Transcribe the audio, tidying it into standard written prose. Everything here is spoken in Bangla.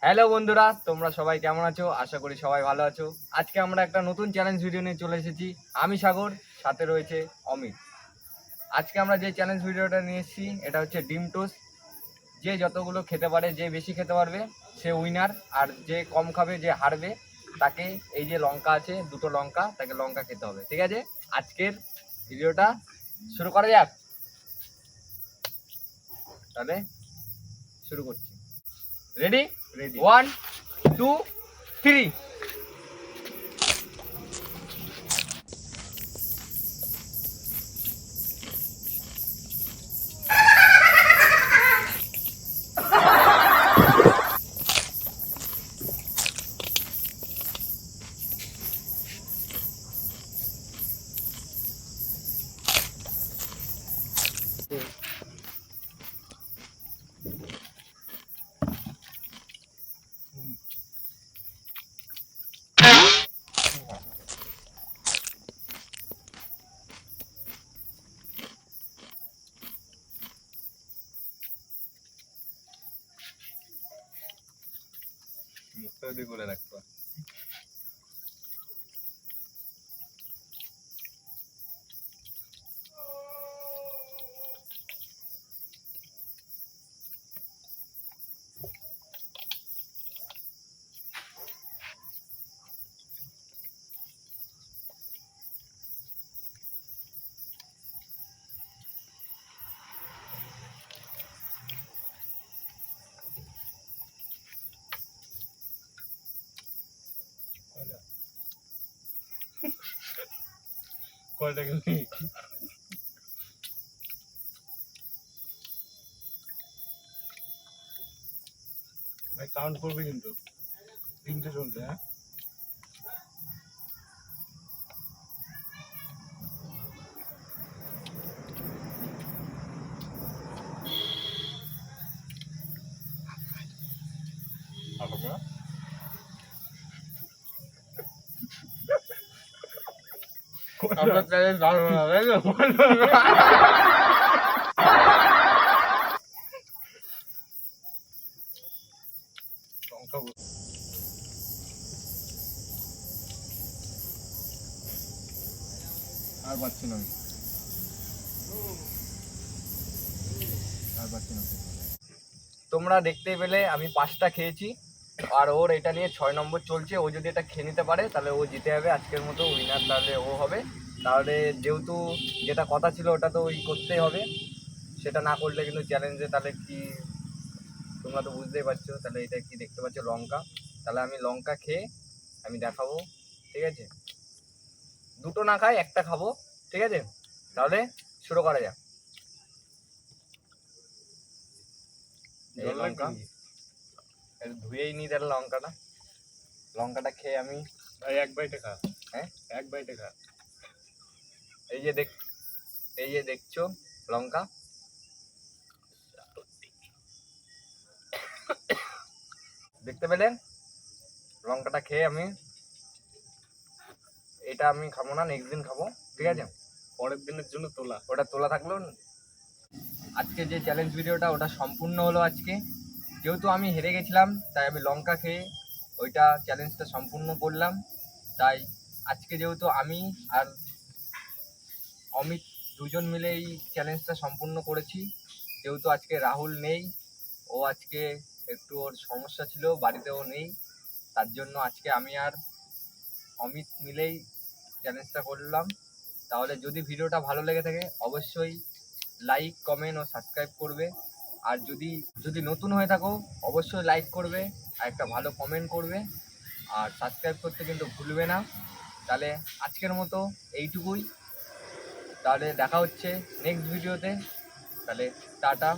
হ্যালো বন্ধুরা, তোমরা সবাই কেমন আছো? আশা করি সবাই ভালো আছো। আজকে আমরা একটা নতুন চ্যালেঞ্জ ভিডিও নিয়ে চলে এসেছি। আমি সাগর, সাথে রয়েছে অমিত। আজকে আমরা যে চ্যালেঞ্জ ভিডিওটা নিয়ে এসেছি এটা হচ্ছে ডিম টোস্ট। যে যতগুলো খেতে পারে, যে বেশি খেতে পারবে সে উইনার, আর যে কম খাবে, যে হারবে, তাকে এই যে লঙ্কা আছে, দুটো লঙ্কা, তাকে লঙ্কা খেতে হবে। ঠিক আছে, আজকের ভিডিওটা শুরু করা যাক। তাহলে শুরু করছি। রেডি? রেডি। 1 2 3। মুখটা করে রাখবা। কয়টা গেলি? ভাই কাউন্ট করবে কিন্তু, তিনটে চলছে। হ্যাঁ, আমরা চ্যালেঞ্জ জানবো না, তাই তো? আর পাচ্ছি না, আর পাচ্ছি না। তোমরা দেখতেই পেলে আমি 5টা খেয়েছি, আর ওর এটা নিয়ে 6 নম্বর চলছে। ও যদি এটা খেয়ে নিতে পারে তাহলে ও জিতে যাবে, আজকের মতো উইনার তাহলে ও হবে। তাহলে যেহেতু যেটা কথা ছিল ওটা তো ওই করতেই হবে, সেটা না করলে কিন্তু চ্যালেঞ্জে তাহলে কি, তোমরা তো বুঝতেই পারছো। তাহলে এটা কি দেখতে পাচ্ছ, লঙ্কা। তাহলে আমি লঙ্কা খেয়ে আমি দেখাবো। ঠিক আছে, দুটো না খাই, একটা খাবো। ঠিক আছে, তাহলে শুরু করা যাক। এই লঙ্কা ধুয়েই নি, তাহলে লঙ্কাটা খেয়ে আমি এক বাইটে খা। হ্যাঁ, এক বাইটে খা। এই যে দেখছো লঙ্কা, দেখতে পেলেন? লঙ্কাটা খেয়ে আমি, এটা আমি খাবো না, নেক্সট দিন খাবো। ঠিক আছে, পরের দিনের জন্য তোলা, ওটা তোলা থাকলো। আজকে যে চ্যালেঞ্জ ভিডিওটা ওটা সম্পূর্ণ হলো আজকে। যেহেতু আমি হেরে গেছিলাম তাই আমি লঙ্কা খেয়ে ওইটা চ্যালেঞ্জটা সম্পূর্ণ করলাম। তাই আজকে যেহেতু আমি আর অমিত দুজন মিলে এই চ্যালেঞ্জটা সম্পূর্ণ করেছি, যেহেতু আজকে রাহুল নেই, ও আজকে একটু ওর সমস্যা ছিল, বাড়িতেও নেই, তার জন্য আজকে আমি আর অমিত মিলেই চ্যালেঞ্জটা করলাম। তাহলে যদি ভিডিওটা ভালো লেগে থাকে অবশ্যই লাইক, কমেন্ট ও সাবস্ক্রাইব করবে। আর যদি নতুন হয়ে থাকো অবশ্যই লাইক করবে আর একটা ভালো কমেন্ট করবে, আর সাবস্ক্রাইব করতে কিন্তু ভুলবে না। তাহলে আজকের মতো এইটুকুই, তাহলে দেখা হচ্ছে নেক্সট ভিডিওতে। তাহলে টাটা।